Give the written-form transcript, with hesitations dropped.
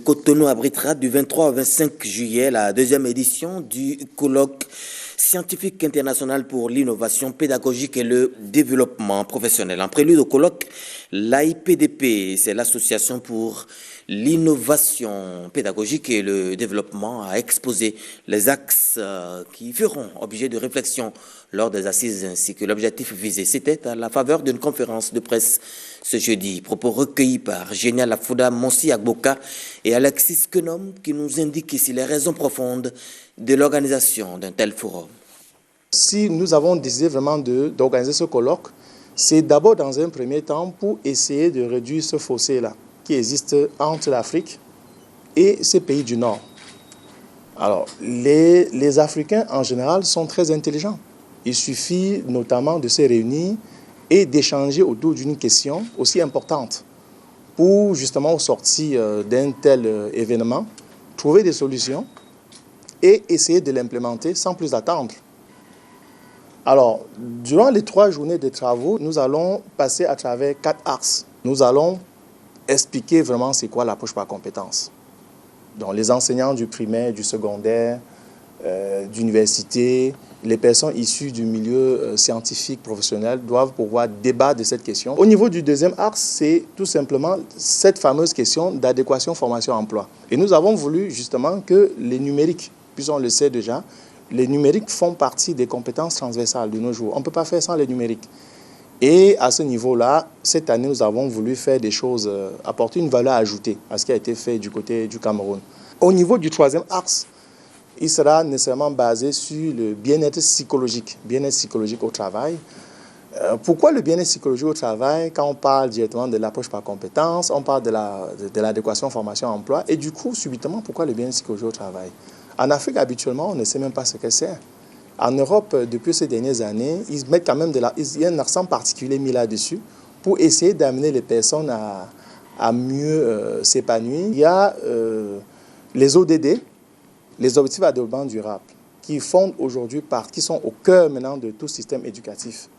Cotonou abritera du 23 au 25 juillet la deuxième édition du colloque scientifique international pour l'innovation pédagogique et le développement professionnel. En prélude au colloque, l'AIPDP, c'est l'association pour l'innovation pédagogique et le développement, a exposé les axes qui feront objet de réflexion lors des assises ainsi que l'objectif visé. C'était à la faveur d'une conférence de presse ce jeudi. Propos recueillis par Génial Afouda, Monsi Agboka et Alexis Kenom qui nous indiquent ici les raisons profondes de l'organisation d'un tel forum. Si nous avons décidé vraiment d'organiser ce colloque, c'est d'abord dans un premier temps pour essayer de réduire ce fossé-là qui existe entre l'Afrique et ces pays du Nord. Alors, les Africains en général sont très intelligents. Il suffit notamment de se réunir et d'échanger autour d'une question aussi importante pour justement au sortir d'un tel événement, trouver des solutions et essayer de l'implémenter sans plus attendre. Alors, durant les 3 journées de travaux, nous allons passer à travers 4 axes. Nous allons expliquer vraiment c'est quoi l'approche par compétences. Donc, les enseignants du primaire, du secondaire, d'université, les personnes issues du milieu scientifique, professionnel, doivent pouvoir débattre de cette question. Au niveau du deuxième axe, c'est tout simplement cette fameuse question d'adéquation formation-emploi. Et nous avons voulu justement que les numériques, puisqu'on le sait déjà, les numériques font partie des compétences transversales de nos jours. On ne peut pas faire sans les numériques. Et à ce niveau-là, cette année, nous avons voulu faire des choses, apporter une valeur ajoutée à ce qui a été fait du côté du Cameroun. Au niveau du troisième axe, il sera nécessairement basé sur le bien-être psychologique au travail. Pourquoi le bien-être psychologique au travail? Quand on parle directement de l'approche par compétences, on parle de l'adéquation formation-emploi. Et du coup, subitement, pourquoi le bien-être psychologique au travail? En Afrique, habituellement, on ne sait même pas ce que c'est. En Europe, depuis ces dernières années, ils mettent quand même il y a un accent particulier mis là-dessus pour essayer d'amener les personnes à mieux s'épanouir. Il y a les ODD, les objectifs de développement durable, qui font aujourd'hui qui sont au cœur maintenant de tout système éducatif.